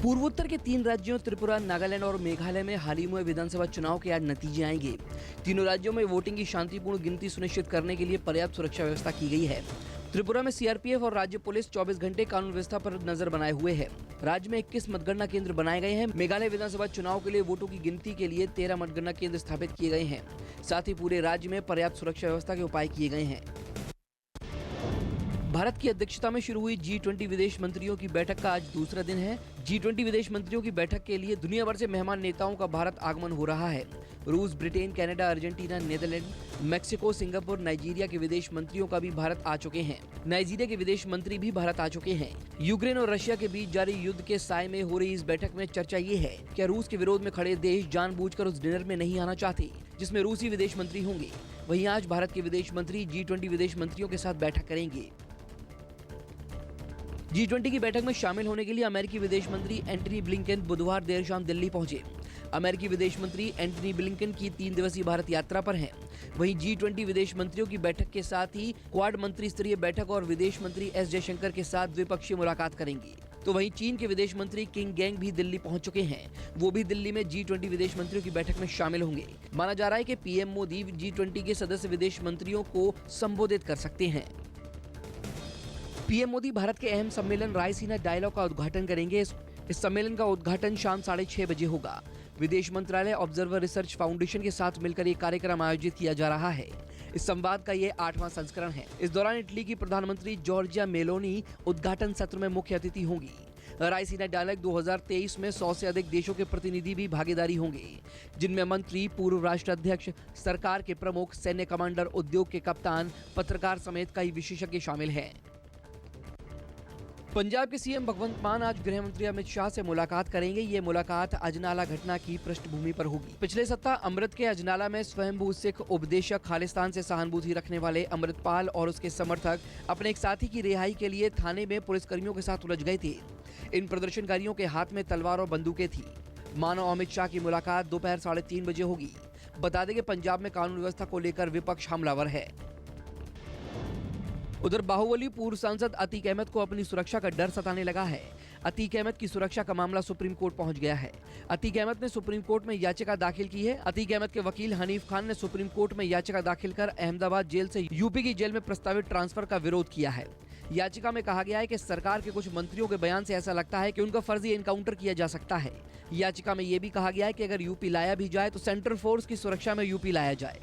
पूर्वोत्तर के 3 राज्यों त्रिपुरा, नागालैंड और मेघालय में हाल ही में विधानसभा चुनाव के आज नतीजे आएंगे। तीनों राज्यों में वोटिंग की शांतिपूर्ण गिनती सुनिश्चित करने के लिए पर्याप्त सुरक्षा व्यवस्था की गई है। त्रिपुरा में सीआरपीएफ और राज्य पुलिस 24 घंटे कानून व्यवस्था पर नजर बनाए हुए है। राज्य में 21 मतगणना केंद्र बनाए गए हैं। मेघालय विधानसभा चुनाव के लिए वोटों की गिनती के लिए 13 मतगणना केंद्र स्थापित किए गए हैं। साथ ही पूरे राज्य में पर्याप्त सुरक्षा व्यवस्था के उपाय किए गए हैं। भारत की अध्यक्षता में शुरू हुई G20 विदेश मंत्रियों की बैठक का आज दूसरा दिन है। G20 विदेश मंत्रियों की बैठक के लिए दुनिया भर से मेहमान नेताओं का भारत आगमन हो रहा है। रूस, Britain, Canada, Argentina, Netherland, Mexico, Singapore, Nigeria के विदेश मंत्रियों का भी भारत आ चुके हैं। नाइजीरिया के विदेश मंत्री भी भारत आ चुके हैं। यूक्रेन और रशिया के बीच जारी युद्ध के साए में हो रही इस बैठक में चर्चा ये है कि रूस के विरोध में खड़े देश जानबूझकर उस डिनर में नहीं आना चाहते जिसमें रूसी विदेश मंत्री होंगे। वहीं आज भारत के विदेश मंत्री G20 विदेश मंत्रियों के साथ बैठक करेंगे। G20 की बैठक में शामिल होने के लिए अमेरिकी विदेश मंत्री एंटनी ब्लिंकन बुधवार देर शाम दिल्ली पहुंचे। अमेरिकी विदेश मंत्री एंटनी ब्लिंकन की 3 दिवसीय भारत यात्रा पर हैं। वहीं G20 विदेश मंत्रियों की बैठक के साथ ही क्वाड मंत्री स्तरीय बैठक और विदेश मंत्री एस जयशंकर के साथ द्विपक्षीय मुलाकात करेंगे। तो वहीं चीन के विदेश मंत्री किंग गैंग भी दिल्ली पहुंच चुके हैं। वो भी दिल्ली में G20 विदेश मंत्रियों की बैठक में शामिल होंगे। माना जा रहा है कि पीएम मोदी G20 के सदस्य विदेश मंत्रियों को संबोधित कर सकते हैं। पीएम मोदी भारत के अहम सम्मेलन रायसीना डायलॉग का उद्घाटन करेंगे। इस सम्मेलन का उद्घाटन शाम 6:30 बजे होगा। विदेश मंत्रालय ऑब्जर्वर रिसर्च फाउंडेशन के साथ मिलकर ये कार्यक्रम आयोजित किया जा रहा है। इस संवाद का ये 8वां संस्करण है। इस दौरान इटली की प्रधानमंत्री जॉर्जिया मेलोनी उद्घाटन सत्र में मुख्य अतिथि होंगी। रायसीना डायलॉग 2023 में 100 से अधिक देशों के प्रतिनिधि भी भागीदारी होंगे, जिनमें मंत्री, पूर्व राष्ट्राध्यक्ष, सरकार के प्रमुख, सैन्य कमांडर, उद्योग के कप्तान, पत्रकार समेत कई विशेषज्ञ शामिल हैं। पंजाब के सीएम भगवंत मान आज गृह मंत्री अमित शाह से मुलाकात करेंगे। ये मुलाकात अजनाला घटना की पृष्ठभूमि पर होगी। पिछले सप्ताह अमृत के अजनाला में स्वयंभू सिख उपदेशक खालिस्तान से सहानुभूति रखने वाले अमृतपाल और उसके समर्थक अपने एक साथी की रिहाई के लिए थाने में पुलिसकर्मियों के साथ उलझ गए थे। इन प्रदर्शनकारियों के हाथ में तलवार और बंदूकें थी। मान और अमित शाह की मुलाकात दोपहर 3:30 बजे होगी। बता दें कि पंजाब में कानून व्यवस्था को लेकर विपक्ष हमलावर है। उधर बाहुबली पूर्व सांसद अतीक अहमद को अपनी सुरक्षा का डर सताने लगा है। अतीक अहमद की सुरक्षा का मामला सुप्रीम कोर्ट पहुंच गया है। अतीक अहमद ने सुप्रीम कोर्ट में याचिका दाखिल की है। अतीक अहमद के वकील हनीफ खान ने सुप्रीम कोर्ट में याचिका दाखिल कर अहमदाबाद जेल से यूपी की जेल में प्रस्तावित ट्रांसफर का विरोध किया है। याचिका में कहा गया है कि सरकार के कुछ मंत्रियों के बयान से ऐसा लगता है कि उनका फर्जी एनकाउंटर किया जा सकता है। याचिका में यह भी कहा गया है कि अगर यूपी लाया भी जाए तो सेंट्रल फोर्स की सुरक्षा में यूपी लाया जाए।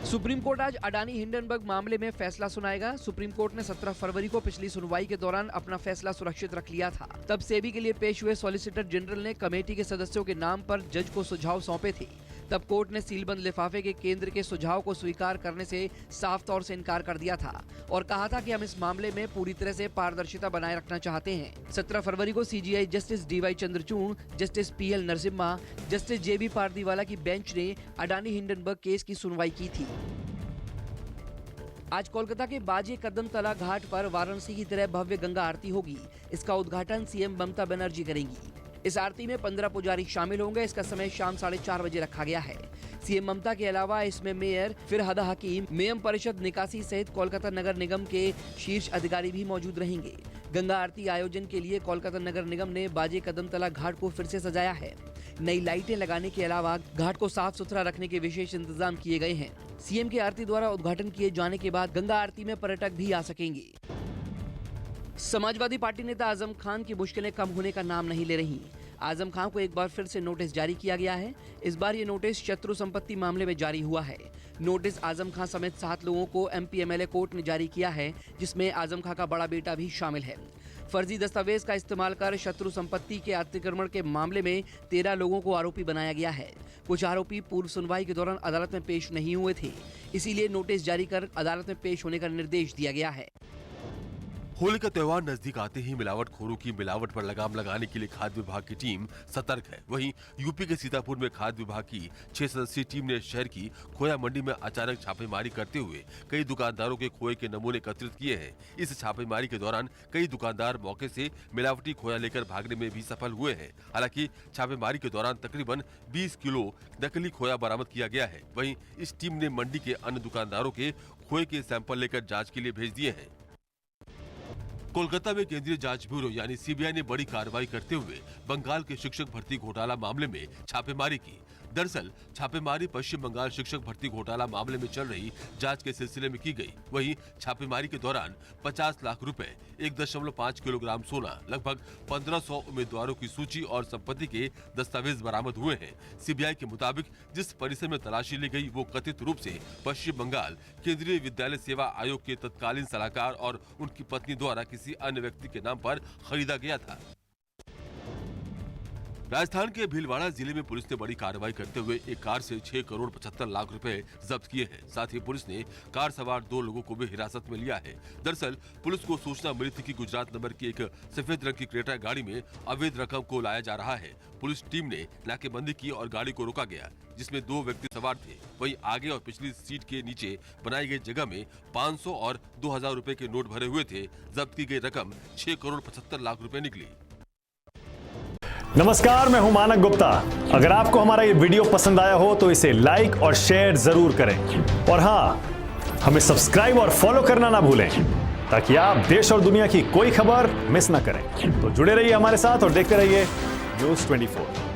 सुप्रीम कोर्ट आज अडानी हिंडनबर्ग मामले में फैसला सुनाएगा। सुप्रीम कोर्ट ने 17 फरवरी को पिछली सुनवाई के दौरान अपना फैसला सुरक्षित रख लिया था। तब सेबी के लिए पेश हुए सॉलिसिटर जनरल ने कमेटी के सदस्यों के नाम पर जज को सुझाव सौंपे थे। तब कोर्ट ने सीलबंद लिफाफे के केंद्र के सुझाव को स्वीकार करने से साफ तौर से इनकार कर दिया था और कहा था कि हम इस मामले में पूरी तरह से पारदर्शिता बनाए रखना चाहते हैं। 17 फरवरी को CJI justice DY Chandrachud, justice PL Narasimha, justice JB Pardiwala की बेंच ने अडानी हिंडनबर्ग केस की सुनवाई की थी। आज कोलकाता के बाजे कदमतला घाट पर वाराणसी की तरह भव्य गंगा आरती होगी। इसका उद्घाटन सीएम ममता बनर्जी करेंगी। इस आरती में 15 पुजारी शामिल होंगे। इसका समय शाम 4:30 बजे रखा गया है। सीएम ममता के अलावा इसमें मेयर फिरहाद हकीम, मेयम परिषद निकासी सहित कोलकाता नगर निगम के शीर्ष अधिकारी भी मौजूद रहेंगे। गंगा आरती आयोजन के लिए कोलकाता नगर निगम ने बाजे कदमतला घाट को फिर से सजाया है। नई लाइटें लगाने के अलावा घाट को साफ सुथरा रखने के विशेष इंतजाम किए गए हैं। सीएम की आरती द्वारा उद्घाटन किए जाने के बाद गंगा आरती में पर्यटक भी आ सकेंगे। समाजवादी पार्टी नेता आजम खान की मुश्किलें कम होने का नाम नहीं ले रही। आजम खान को एक बार फिर से नोटिस जारी किया गया है। इस बार ये नोटिस शत्रु संपत्ति मामले में जारी हुआ है। नोटिस आजम खान समेत 7 लोगों को एमपी एमएलए कोर्ट ने जारी किया है, जिसमें आजम खान का बड़ा बेटा भी शामिल है। फर्जी दस्तावेज का इस्तेमाल कर शत्रु संपत्ति के अतिक्रमण के मामले में 13 लोगों को आरोपी बनाया गया है। कुछ आरोपी पूर्व सुनवाई के दौरान अदालत में पेश नहीं हुए थे, इसीलिए नोटिस जारी कर अदालत में पेश होने का निर्देश दिया गया है। होली का त्योहार नजदीक आते ही मिलावटखोरों की मिलावट पर लगाम लगाने के लिए खाद्य विभाग की टीम सतर्क है। वहीं यूपी के सीतापुर में खाद्य विभाग की 6 सदस्यीय टीम ने शहर की खोया मंडी में अचानक छापेमारी करते हुए कई दुकानदारों के खोए के नमूने एकत्रित किए हैं। इस छापेमारी के दौरान कई दुकानदार मौके से मिलावटी खोया लेकर भागने में भी सफल हुए हैं। हालांकि छापेमारी के दौरान तकरीबन 20 किलो नकली खोया बरामद किया गया है। वहीं इस टीम ने मंडी के अन्य दुकानदारों के खोए के सैंपल लेकर जाँच के लिए भेज दिए हैं। कोलकाता में केंद्रीय जांच ब्यूरो यानी सीबीआई ने बड़ी कार्रवाई करते हुए बंगाल के शिक्षक भर्ती घोटाला मामले में छापेमारी की। दरअसल छापेमारी पश्चिम बंगाल शिक्षक भर्ती घोटाला मामले में चल रही जांच के सिलसिले में की गई। वहीं छापेमारी के दौरान 50 लाख रुपए, 1.5 किलोग्राम सोना, लगभग 1500 उम्मीदवारों की सूची और संपत्ति के दस्तावेज बरामद हुए हैं। सीबीआई के मुताबिक जिस परिसर में तलाशी ली गई वो कथित रूप से पश्चिम बंगाल केंद्रीय विद्यालय सेवा आयोग के तत्कालीन सलाहकार और उनकी पत्नी द्वारा किसी अन्य व्यक्ति के नाम पर खरीदा गया था। राजस्थान के भीलवाड़ा जिले में पुलिस ने बड़ी कार्रवाई करते हुए एक कार से 6 करोड़ 75 लाख रुपए जब्त किए हैं। साथ ही पुलिस ने कार सवार 2 लोगों को भी हिरासत में लिया है। दरअसल पुलिस को सूचना मिली थी कि गुजरात नंबर की एक सफेद रंग की क्रेटा गाड़ी में अवैध रकम को लाया जा रहा है। पुलिस टीम ने नाकेबंदी की और गाड़ी को रोका गया, जिसमें 2 व्यक्ति सवार थे। वहीं आगे और पिछली सीट के नीचे बनाई गई जगह में 500 और 2000 रुपए के नोट भरे हुए थे। जब्त की गई रकम 6 करोड़ 75 लाख रुपए निकली। नमस्कार, मैं हूं मानक गुप्ता। अगर आपको हमारा ये वीडियो पसंद आया हो तो इसे लाइक और शेयर जरूर करें और हां, हमें सब्सक्राइब और फॉलो करना ना भूलें ताकि आप देश और दुनिया की कोई खबर मिस ना करें। तो जुड़े रहिए हमारे साथ और देखते रहिए न्यूज़ 24।